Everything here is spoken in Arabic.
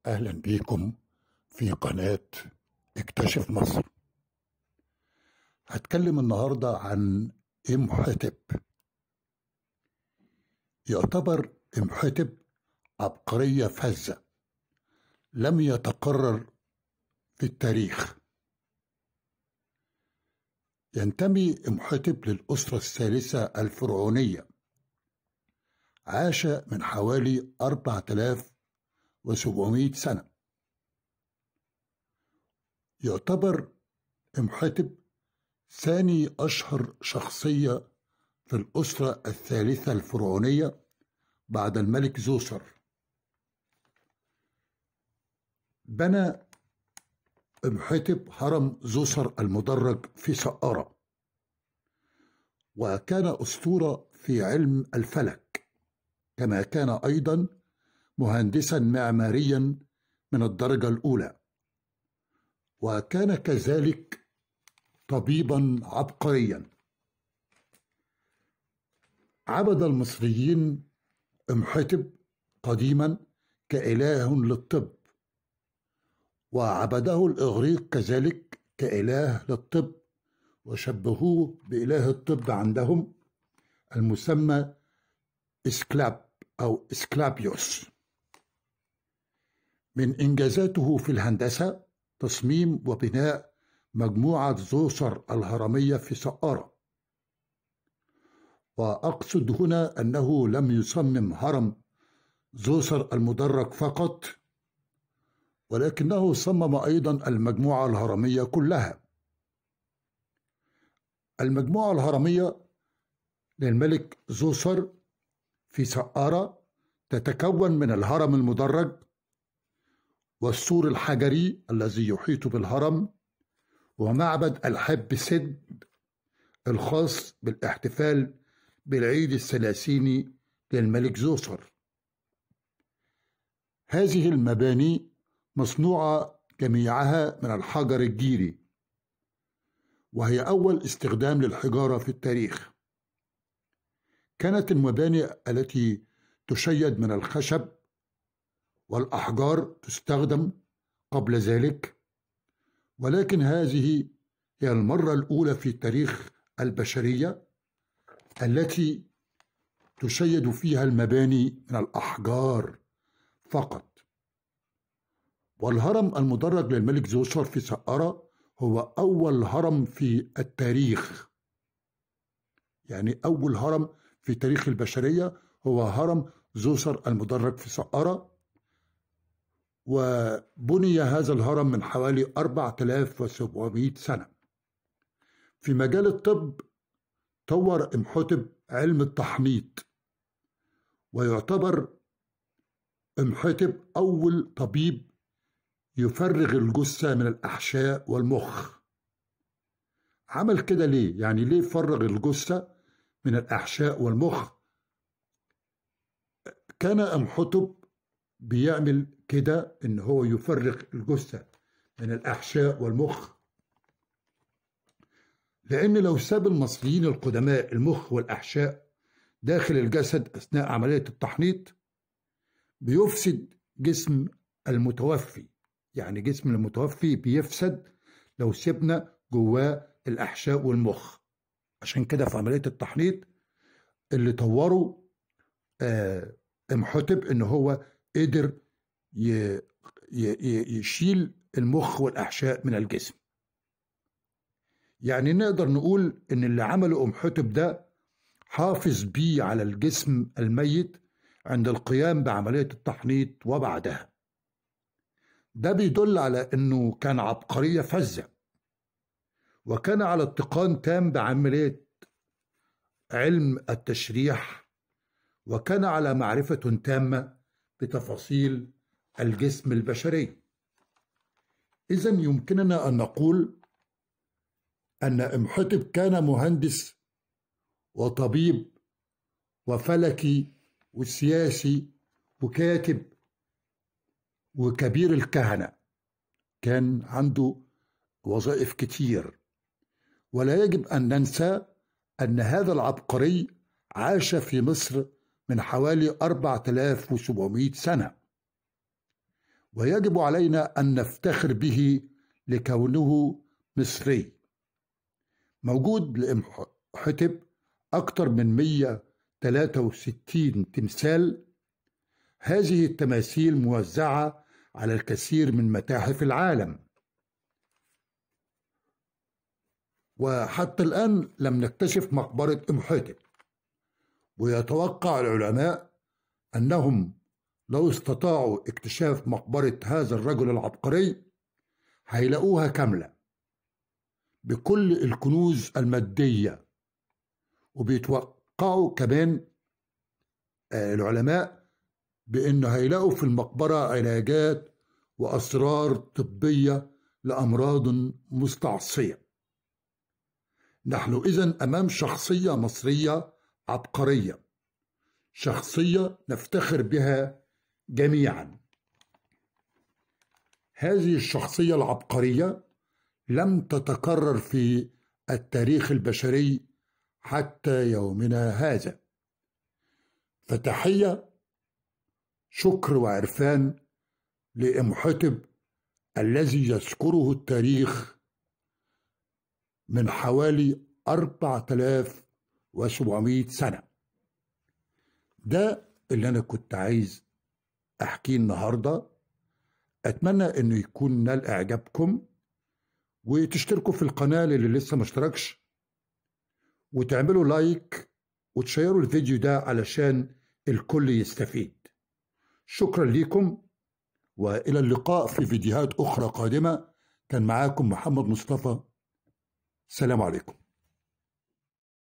أهلا بيكم في قناة اكتشف مصر. هتكلم النهاردة عن إمحتب. يعتبر إمحتب عبقرية فذة لم يتكرر في التاريخ. ينتمي إمحتب للأسرة الثالثة الفرعونية، عاش من حوالي 4700 سنة. يعتبر إمحتب ثاني أشهر شخصية في الأسرة الثالثة الفرعونية بعد الملك زوسر. بنى إمحتب هرم زوسر المدرج في سقارة، وكان أسطورة في علم الفلك، كما كان أيضا مهندسا معماريا من الدرجة الأولى، وكان كذلك طبيبا عبقريا. عبد المصريين إمحتب قديما كإله للطب، وعبده الإغريق كذلك كإله للطب، وشبهوه بإله الطب عندهم المسمى إسكلاب أو إسكلابيوس. من إنجازاته في الهندسة تصميم وبناء مجموعة زوسر الهرمية في سقارة، وأقصد هنا أنه لم يصمم هرم زوسر المدرج فقط، ولكنه صمم أيضا المجموعة الهرمية كلها. المجموعة الهرمية للملك زوسر في سقارة تتكون من الهرم المدرج والسور الحجري الذي يحيط بالهرم، ومعبد الحب سد الخاص بالاحتفال بالعيد الثلاثيني للملك زوسر. هذه المباني مصنوعة جميعها من الحجر الجيري، وهي أول استخدام للحجارة في التاريخ. كانت المباني التي تشيد من الخشب والأحجار تستخدم قبل ذلك، ولكن هذه هي المرة الأولى في تاريخ البشرية التي تشيد فيها المباني من الأحجار فقط. والهرم المدرج للملك زوسر في سقارة هو أول هرم في التاريخ، يعني أول هرم في تاريخ البشرية هو هرم زوسر المدرج في سقارة. وبني هذا الهرم من حوالي 4700 سنة. في مجال الطب طور إمحتب علم التحنيط، ويعتبر إمحتب أول طبيب يفرغ الجثة من الأحشاء والمخ. عمل كده ليه؟ يعني ليه فرغ الجثة من الأحشاء والمخ؟ كان إمحتب بيعمل كده إن هو يفرغ الجثة من الأحشاء والمخ، لأن لو ساب المصريين القدماء المخ والأحشاء داخل الجسد أثناء عملية التحنيط بيفسد جسم المتوفي، يعني جسم المتوفي بيفسد لو سيبنا جواه الأحشاء والمخ. عشان كده في عملية التحنيط اللي طوروا إمحتب إن هو قدر يشيل المخ والأحشاء من الجسم. يعني نقدر نقول إن اللي عمله إمحتب ده حافظ بيه على الجسم الميت عند القيام بعملية التحنيط وبعدها. ده بيدل على إنه كان عبقرية فذة، وكان على اتقان تام بعملية علم التشريح، وكان على معرفة تامة بتفاصيل الجسم البشري. إذن يمكننا أن نقول أن إمحتب كان مهندس وطبيب وفلكي وسياسي وكاتب وكبير الكهنة. كان عنده وظائف كتير، ولا يجب أن ننسى أن هذا العبقري عاش في مصر من حوالي 4700 سنة، ويجب علينا أن نفتخر به لكونه مصري. موجود لإمحتب أكثر من 163 تمثال. هذه التماثيل موزعة على الكثير من متاحف العالم، وحتى الآن لم نكتشف مقبرة إمحتب. ويتوقع العلماء أنهم لو استطاعوا اكتشاف مقبرة هذا الرجل العبقري هيلاقوها كاملة بكل الكنوز المادية. وبيتوقعوا كمان العلماء بأنه هيلاقوا في المقبرة علاجات وأسرار طبية لأمراض مستعصية. نحن إذن أمام شخصية مصرية عبقرية، شخصية نفتخر بها جميعا. هذه الشخصية العبقرية لم تتكرر في التاريخ البشري حتى يومنا هذا. فتحية، شكر وعرفان لإمحتب الذي يذكره التاريخ من حوالي 4700 سنة. ده اللي أنا كنت عايز أحكيه النهاردة. أتمنى أنه يكون نال إعجابكم، وتشتركوا في القناة اللي لسه ما اشتركش، وتعملوا لايك وتشيروا الفيديو ده علشان الكل يستفيد. شكرا لكم، وإلى اللقاء في فيديوهات أخرى قادمة. كان معاكم محمد مصطفى. سلام عليكم.